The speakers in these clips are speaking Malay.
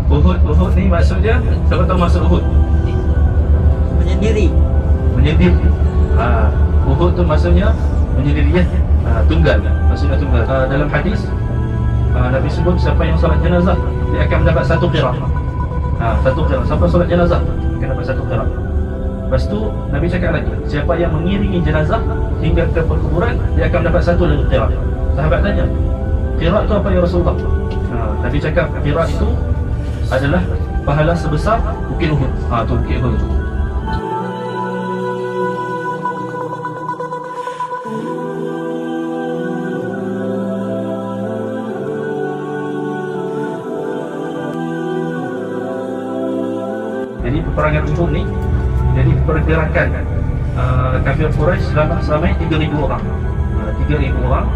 Uhud ni maksudnya, siapa tahu maksud Uhud? Menyendiri. Menyendiri. Uhud tu maksudnya menyendiri, tunggal. Maksudnya tunggal. Dalam hadis Nabi sebut siapa yang solat jenazah dia akan mendapat satu qirah. Satu qirah. Siapa solat jenazah akan dapat satu qirah. Lepas tu Nabi cakap lagi, siapa yang mengiringi jenazah hingga ke perkuburan dia akan mendapat satu lagi qirah. Sahabat tanya, qirah tu apa ya Rasulullah? Nabi cakap qirah itu adalah pahala sebesar Bukit Uhud. Tu Bukit Uhud tu. Jadi peperangan Uhud ni jadi pergerakan kafir Quraisy selama 3,000 orang. 3,000 orang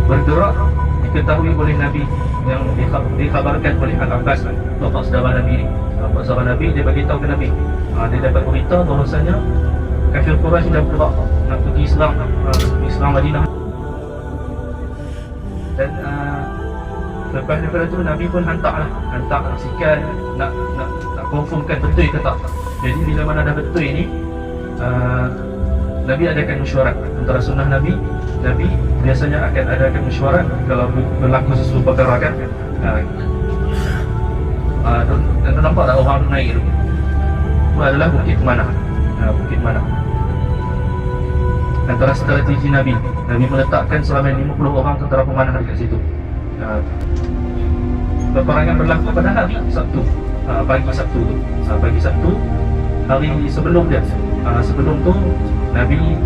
bergerak, diketahui oleh Nabi yang dikhabarkan oleh Al-Abbas, bapa saudara Nabi ni. Bapa saudara Nabi dia bagi tahu ke Nabi. Dia dapat berita bahawasanya kafir Quraisy dah bergerak nak pergi Islam Madinah. Dan lepas daripada tu Nabi pun hantar sikal nak confirmkan betul ke tak. Jadi bila mana dah betul ni, Nabi adakan mesyuarat antara sunnah Nabi biasanya akan adakan mesyuarat kalau berlaku sesuatu perkara kan. Dan nampak tak orang tu naik tu? Itu adalah Bukit Manah. Bukit Manah. Antara strategi Nabi meletakkan selama 50 orang tentera pemanah dekat situ. Peperangan berlaku pada hari Sabtu, pagi Sabtu tu. Pagi Sabtu, hari sebelum dia. Sebelum tu Nabi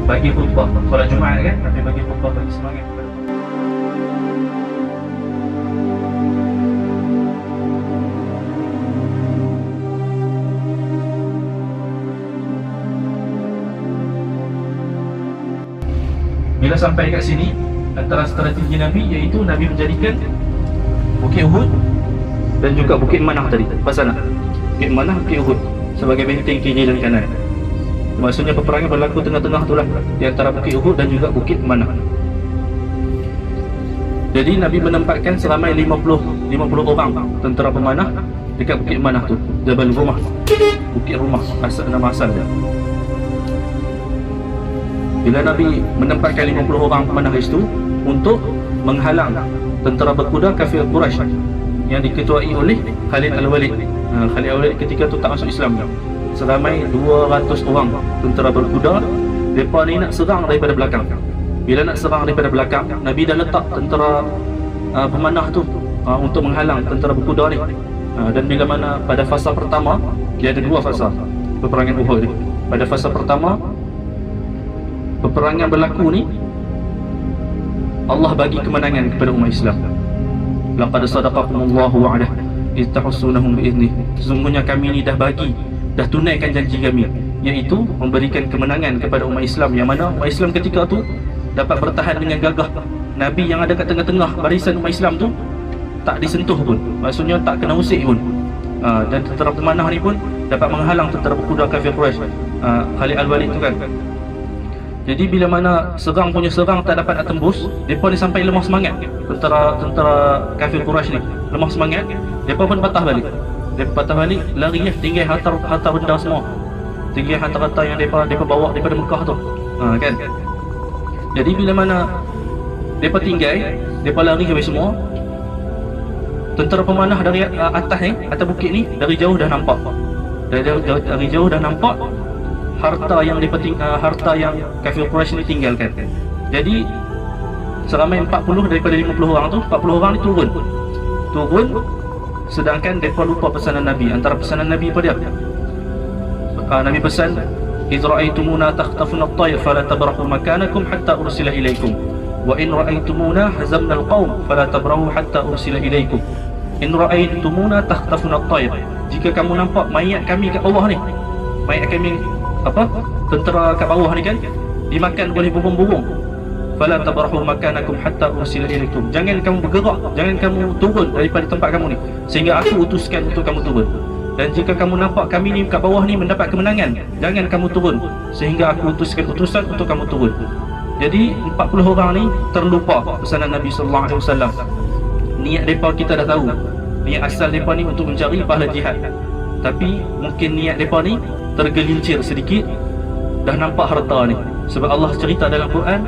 bagi khutbah solat Jumaat kan, Nabi bagi khutbah bagi semangat kepada bila sampai kat sini. Antara strategi Nabi iaitu Nabi menjadikan Bukit Uhud dan juga Bukit Manah tadi pasal Bukit Manah, Bukit Uhud sebagai benteng kiri dan kanan. Maksudnya peperangan berlaku tengah-tengah itulah di antara Bukit Uhud dan juga Bukit Manah. Jadi Nabi menempatkan selama 50 orang tentera pemanah dekat Bukit Manah tu, Jabal Rumah, Bukit Rumah, nama asal dia. Bila Nabi menempatkan 50 orang pemanah itu untuk menghalang tentera berkuda kafir Quraisy yang diketuai oleh Khalid Al-Walid. Khalid Al-Walid ketika tu tak masuk Islam. Seramai 200 orang tentera berkuda, mereka ni nak serang daripada belakang. Bila nak serang daripada belakang, Nabi dah letak tentera pemanah tu untuk menghalang tentera berkuda ni. Dan bila mana pada fasa pertama, dia ada dua fasa peperangan Uhud ni. Pada fasa pertama, peperangan berlaku ni, Allah bagi kemenangan kepada umat Islam. Laqad sadaqakumullahu wa'adah idh tahussunahum bi'idnih. Sesungguhnya kami ni dah tunaikan janji kami, iaitu memberikan kemenangan kepada umat Islam, yang mana umat Islam ketika tu dapat bertahan dengan gagah. Nabi yang ada kat tengah-tengah barisan umat Islam tu tak disentuh pun, maksudnya tak kena usik pun. Dan tentera pemanah ni pun dapat menghalang tentera berkuda kafir Quraisy, Khalid Al-Walid tu kan. Jadi bila mana serang tak dapat nak tembus, mereka ni sampai lemah semangat. Tentera kafir Quraisy ni lemah semangat, mereka pun patah balik. Mereka patah balik, lari tinggal harta benda semua. Tinggal harta-harta yang mereka bawa daripada Mekah tu, kan. Jadi bila mana mereka tinggal, mereka lari habis semua. Tentera pemanah dari atas ni, atas bukit ni, dari jauh dah nampak. Dari jauh dah nampak harta yang kafir Quraisy ni tinggalkan. Jadi selama 40 daripada 50 orang tu, 40 orang ni turun, sedangkan mereka lupa pesanan Nabi. Antara pesanan Nabi apa dia? Nabi pesan, "Idh ra'aytumuna takhtafuna at-tayr fala tabrahu makanakum hatta ursila ilaikum, wa in ra'aytumuna hazamna al-qaum fala tabrahu hatta ursila ilaikum." In ra'aytumuna takhtafuna at-tayr, jika kamu nampak mayat kami kat bawah ni, mayat kami tentera kat bawah ni kan, dimakan oleh burung-burung, fala tabrahu makanakum hatta ursila ilaikum, jangan kamu bergerak, jangan kamu turun daripada tempat kamu ni sehingga aku utuskan untuk kamu turun. Dan jika kamu nampak kami ni kat bawah ni mendapat kemenangan, jangan kamu turun sehingga aku utuskan utusan untuk kamu turun. Jadi 40 orang ni terlupa pesanan Nabi sallallahu alaihi wasallam. Niat mereka kita dah tahu. Niat asal mereka ni untuk mencari pahala jihad, tapi mungkin niat mereka ni tergelincir sedikit, dah nampak harta ni. Sebab Allah cerita dalam Quran,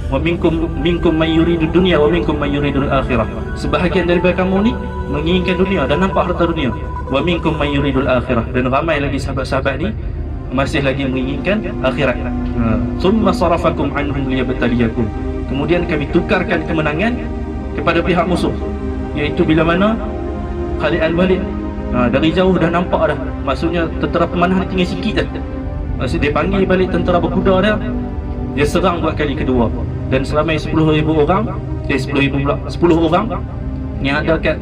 wa minkum man yuridu dunya wa minkum man yuridu akhirah. Sebahagian daripada kamu ni menginginkan dunia dan nampak harta dunia. Wa minkum man yuridu akhirah. Dan ramai lagi sahabat-sahabat ni masih lagi menginginkan akhirat. Summa sarafakum anhum liyabtaliyakum. Kemudian kami tukarkan kemenangan kepada pihak musuh, iaitu bila mana Khalid al-Walid dari jauh dah nampak dah, maksudnya tentera pemanah ni tinggal sikit dah. Maksud dia panggil balik tentera berkuda dia, dia serang buat kali kedua, dan seramai 10,000 orang, 10,000 pula, 10 orang yang ada kat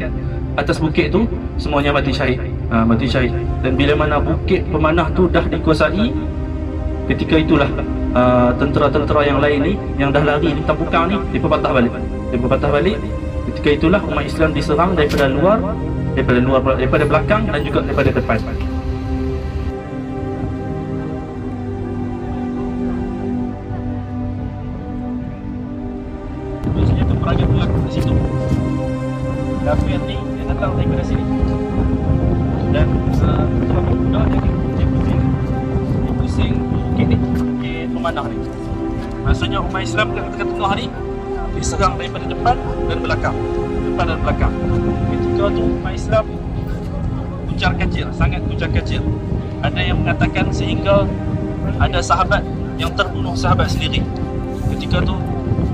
atas bukit tu semuanya mati syahid. Mati syahid. Dan bila mana bukit pemanah tu dah dikuasai, ketika itulah tentera-tentera yang lain ni yang dah lari di tampukang ni dipatah balik. Ketika itulah umat Islam diserang daripada luar, daripada belakang dan juga daripada depan. Biasanya peperangan berlaku di situ. Kafir ni dia datang daripada sini, dan tentera berkuda dia pusing bukit ni, bukit pemanah ni. Maksudnya umat Islam kat tengah ni diserang daripada depan dan belakang. Ketika tu umat Islam kucar kacir, sangat kucar kacir. Ada yang mengatakan sehingga ada sahabat yang terbunuh sahabat sendiri. Ketika tu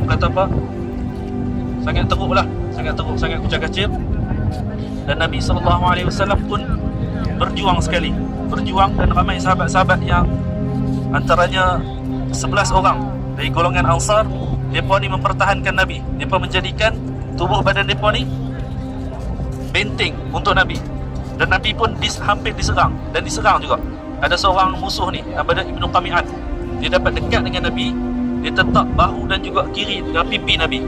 kata apa? Sangat teruk, sangat kucar kacir. Dan Nabi SAW pun berjuang sekali. Dan ramai sahabat-sahabat yang antaranya 11 orang dari golongan Ansar, mereka ni mempertahankan Nabi. Mereka menjadikan tubuh badan mereka ni benteng untuk Nabi. Dan Nabi pun hampir diserang juga. Ada seorang musuh ni, nama Ibnu Qami'an. Dia dapat dekat dengan Nabi, dia tetap bahu dan juga kiri dengan pipi Nabi.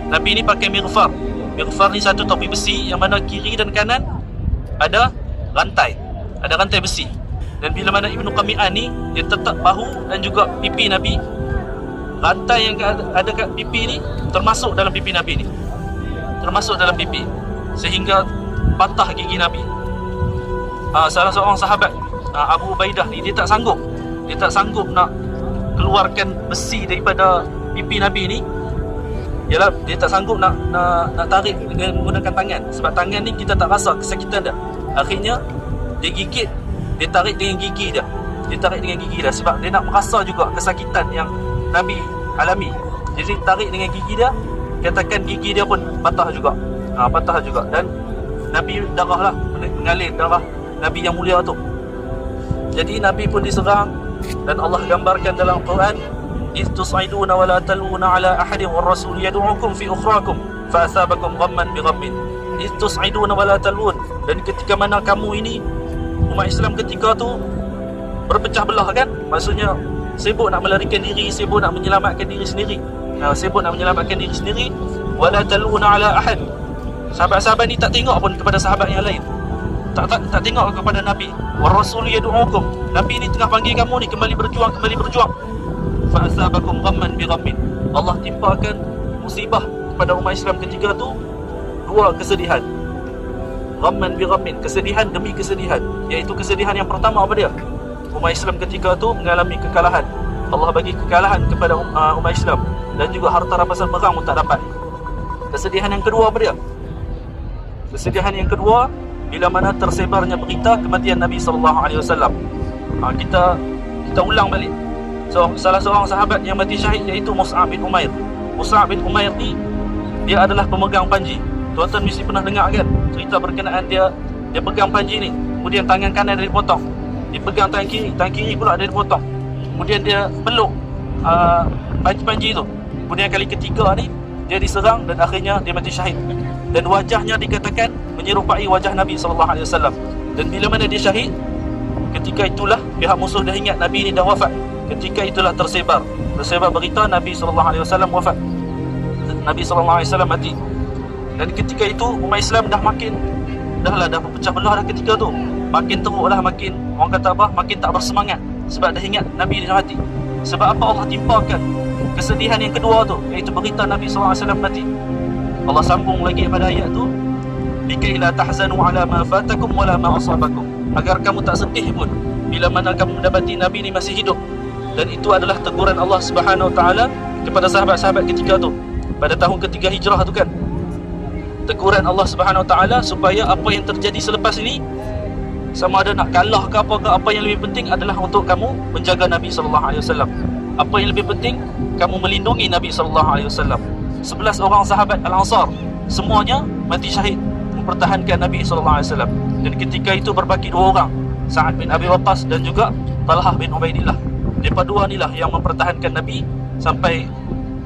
Nabi ni pakai mighfar. Mighfar ni satu topi besi yang mana kiri dan kanan ada rantai besi. Dan bila mana Ibnu Qami'an ni, dia tetap bahu dan juga pipi Nabi. Rantai yang ada kat pipi ni termasuk dalam pipi Nabi ni, sehingga patah gigi Nabi. Salah seorang sahabat, Abu Ubaidah ni, dia tak sanggup nak keluarkan besi daripada pipi Nabi ni. Yalah, dia tak sanggup nak tarik dengan menggunakan tangan, sebab tangan ni kita tak rasa kesakitan dah. Akhirnya dia tarik dengan gigi dia. Sebab dia nak merasa juga kesakitan yang Nabi alami. Jadi tarik dengan gigi dia, katakan gigi dia pun patah juga. Dan Nabi darah lah, mengalir darah Nabi yang mulia tu. Jadi Nabi pun diserang, dan Allah gambarkan dalam Quran, إِذْ تُصْعِدُونَ وَلَا تَلْوُونَ عَلَىٰ أَحَدٍ وَالرَّسُولُ يَدْعُوكُمْ فِي أُخْرَاكُمْ فَأَثَابَكُمْ غَمًّا بِغَمٍّ إِذْ تُصْعِدُونَ وَلَا تَلْوُونَ. Dan ketika mana kamu ini, umat Islam ketika tu berpecah belah kan, maksudnya sibuk nak melarikan diri, sibuk nak menyelamatkan diri sendiri. Wala taluna ala ahad. Sahabat-sahabat ni tak tengok pun kepada sahabat yang lain, tak tengok kepada Nabi. Wa rasul yad'ukum. Nabi ni tengah panggil kamu ni kembali berjuang. Fa asabakum ghamman bi ghammin. Allah timpakan musibah kepada umat Islam ketika tu dua kesedihan. Ghamman bi ghammin, kesedihan demi kesedihan. Iaitu kesedihan yang pertama apa dia? Umat Islam ketika tu mengalami kekalahan. Allah bagi kekalahan kepada umat Islam, dan juga harta rampasan perang pun tak dapat. Kesedihan yang kedua apa dia? Kesedihan yang kedua bila mana tersebarnya berita kematian Nabi SAW. Kita ulang balik. Salah seorang sahabat yang mati syahid iaitu Mus'ab bin Umair. Mus'ab bin Umair ni, dia adalah pemegang panji. Tuan-tuan mesti pernah dengar kan cerita berkenaan dia pegang panji ni, kemudian tangan kanan dia dipotong, dia pegang tangan kiri pula dia dipotong, kemudian dia peluk panji tu. Kemudian kali ketiga ni dia diserang dan akhirnya dia mati syahid. Dan wajahnya dikatakan menyerupai wajah Nabi SAW. Dan bila mana dia syahid, ketika itulah pihak musuh dah ingat Nabi ni dah wafat. Ketika itulah tersebar berita Nabi SAW wafat, Nabi SAW mati. Dan ketika itu umat Islam dah berpecah belah dah. Ketika tu makin teruklah, makin orang kata apa, makin tak bersemangat, sebab dah ingat Nabi dah mati. Sebab apa? Allah timpakan kesedihan yang kedua tu, iaitu berita Nabi SAW mati. Allah sambung lagi pada ayat tu, likai la tahzanu ala ma fatakum wala ma asabakum, agar kamu tak sedih pun bila mana kamu mendapati Nabi ni masih hidup. Dan itu adalah teguran Allah Subhanahu Wa Taala kepada sahabat-sahabat ketika tu pada tahun ketiga hijrah tu kan. Teguran Allah Subhanahu Wa Taala supaya apa yang terjadi selepas ini, sama ada nak kalah ke apa yang lebih penting adalah untuk kamu menjaga Nabi sallallahu alaihi wasallam. Apa yang lebih penting, kamu melindungi Nabi sallallahu alaihi wasallam. 11 orang sahabat Al-Ansar semuanya mati syahid mempertahankan Nabi sallallahu alaihi wasallam. Dan ketika itu berbaki 2 orang, Sa'ad bin Abi Waqqas dan juga Talhah bin Ubaidillah. Mereka dua inilah yang mempertahankan Nabi sampai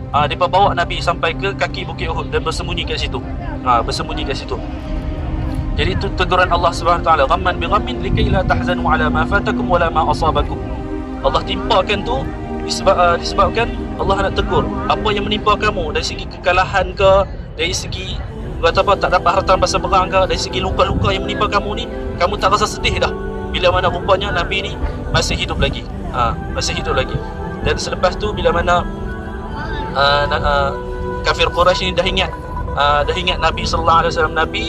mereka bawa Nabi sampai ke kaki Bukit Uhud dan bersembunyi kat situ. Bersembunyi kat situ. Jadi itu teguran Allah Subhanahu Wa Taala, ghamman bi ghammin likai la tahzanu ala ma fatakum wala ma asabakum. Allah timpakan tu disebabkan Allah nak tegur apa yang menimpa kamu dari segi kekalahan ke, dari segi kata apa, tak dapat harta pasal perang ke, dari segi luka-luka yang menimpa kamu ni, kamu tak rasa sedih dah bila mana rupanya Nabi ni masih hidup lagi. Masih hidup lagi. Dan selepas tu bila mana kafir Quraisy ni dah ingat Nabi sallallahu alaihi wasallam, Nabi,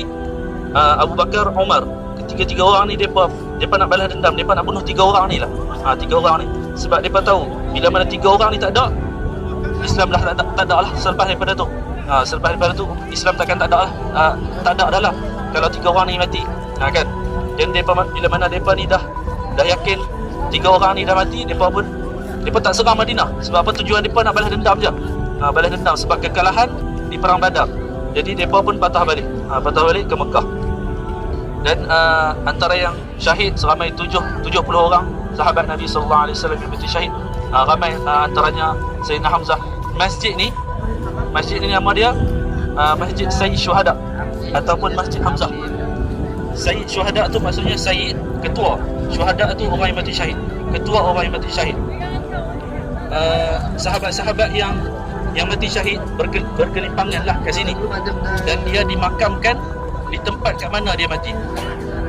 Abu Bakar, Umar, ketiga-tiga orang ni depa nak balas dendam, depa nak bunuh 3 orang ni lah. 3 orang ni sebab depa tahu bila mana 3 orang ni tak ada, Islam dah tak ada lah selepas daripada tu. Selepas daripada tu Islam takkan tak ada lah. Tak ada dah kalau 3 orang ni mati. Kan. Dan depa bila mana depa ni dah yakin 3 orang ni dah mati, depa tak serang Madinah. Sebab apa? Tujuan depa nak balas dendam je. Balas dendam sebab kekalahan di perang Badar. Jadi depa pun patah balik ke Mekah. Dan antara yang syahid seramai 70 orang sahabat Nabi sallallahu alaihi wasallam yang mati syahid. Ramai antaranya Sayyidina Hamzah. Masjid ni nama dia Masjid Sayyid Syuhada ataupun Masjid Hamzah. Sayyid Syuhada tu maksudnya Sayyid, ketua. Syuhada tu orang yang mati syahid, ketua orang yang mati syahid. Sahabat-sahabat yang mati syahid berkelimpangan lah kat sini. Dan dia dimakamkan di tempat kat mana dia mati.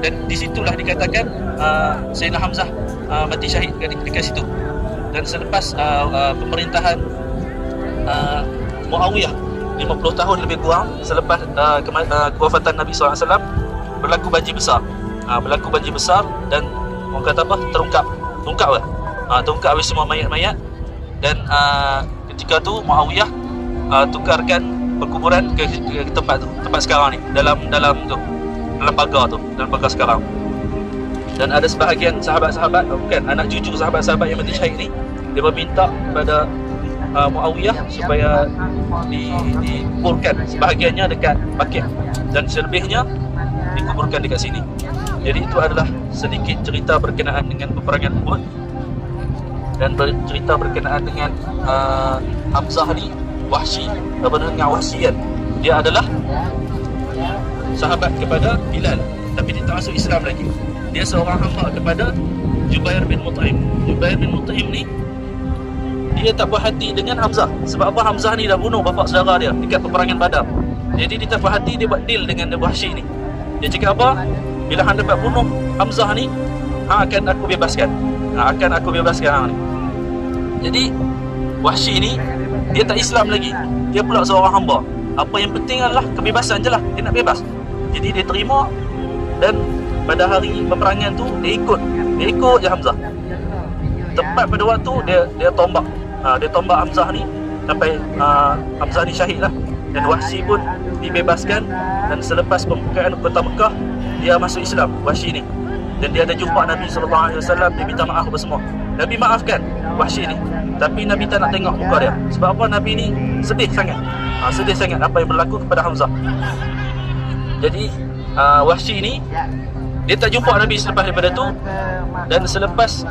Dan di situlah dikatakan Sayyidina Hamzah mati syahid dekat situ. Dan selepas pemerintahan Muawiyah 50 tahun lebih kurang selepas kewafatan Nabi SAW, berlaku banjir besar dan orang kata apa, terungkap habis semua mayat-mayat. Dan ketika tu Muawiyah tukarkan perkuburan ke tempat sekarang ni, dalam pagar sekarang. Dan ada sebahagian sahabat-sahabat, bukan anak cucu sahabat-sahabat yang mati syahid ni, dia meminta kepada Muawiyah supaya dikuburkan sebahagiannya dekat Baqi' dan selebihnya dikuburkan dekat sini. Jadi itu adalah sedikit cerita berkenaan dengan peperangan Uhud dan cerita berkenaan dengan Hamzah ni, Wahsy, dengan Wahsy kan. Dia adalah sahabat kepada Bilal, tapi dia tak masuk Islam lagi. Dia seorang hamba kepada Jubair bin Mut'im. Jubair bin Mut'im ni dia tak puas hati dengan Hamzah. Sebab apa? Hamzah ni dah bunuh bapa saudara dia dekat peperangan Badar. Jadi dia tak puas hati, dia buat deal dengan Wahsy ni. Dia cakap apa? Bila hang dapat bunuh Hamzah ni, hang akan aku bebaskan. Hang ni. Jadi Wahsy ni dia tak Islam lagi. Dia pula seorang hamba. Apa yang penting adalah kebebasan je lah. Dia nak bebas. Jadi dia terima, dan pada hari peperangan tu dia ikut je Hamzah. Tepat pada waktu dia tombak. Dia tombak Hamzah ni sampai Hamzah ni syahid lah. Dan Wahsy pun dibebaskan. Dan selepas pembukaan kota Mekah, dia masuk Islam, Wahsy ni. Dan dia ada jumpa Nabi SAW. Dia minta maaf apa semua. Nabi maafkan Wahsy ni, tapi Nabi tak nak tengok muka dia. Sebab apa? Nabi ni sedih sangat apa yang berlaku kepada Hamzah. Jadi Wahsy ni dia tak jumpa Nabi selepas daripada tu. Dan selepas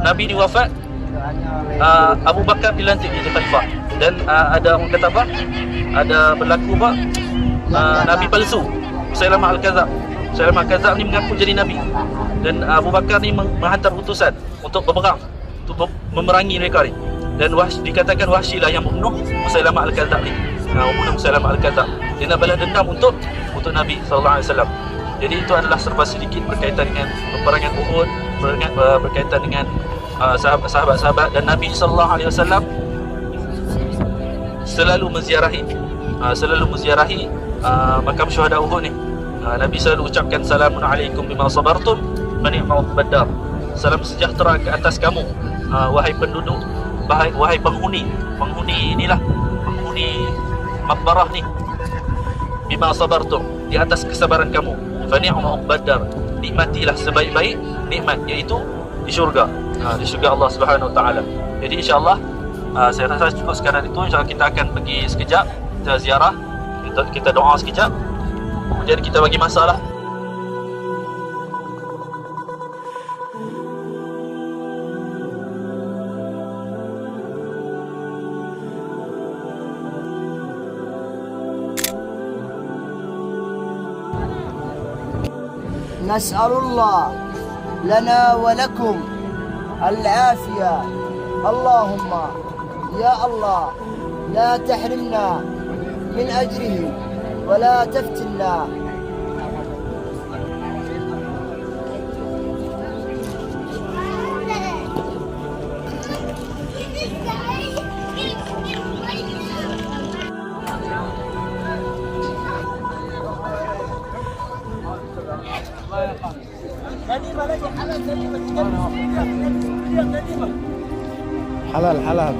Nabi ni wafat, Abu Bakar dilantik jadi khalifah. Dan ada orang kata apa? Ada berlaku apa? Nabi palsu, Musailamah Al-Kadzab ni mengaku jadi Nabi. Dan Abu Bakar ni menghantar utusan untuk berperang, untuk memerangi mereka ni. Dan dikatakan Wahsy lah yang membunuh Musailamah Al-Kadzab ni. Membunuh Musailamah Al-Kadzab. Dia nak balas dendam untuk Nabi SAW. Jadi itu adalah serba sedikit berkaitan dengan peperangan Uhud, berkaitan dengan sahabat-sahabat. Dan Nabi SAW selalu menziarahi makam syuhada Uhud ni. Nabi selalu ucapkan salamun alaikum bima sabartum fa ni'ma uqbad dar. Salam sejahtera ke atas kamu, wahai penduduk, wahai penghuni inilah, penghuni Maqbarah ni, bima sabartum, di atas kesabaran kamu, fa ni'ma uqbad dar, nikmatilah sebaik-baik nikmat, iaitu di syurga, di syurga Allah Subhanahu wa taala. Jadi insya-Allah saya rasa cukup sekadar itu. InsyaAllah kita akan pergi sekejap, kita ziarah, kita doa sekejap, kemudian kita bagi masalah. نسأل الله لنا ولكم العافية. اللهم يا الله لا تحرمنا من أجره ولا تفتنا. حلال حلال.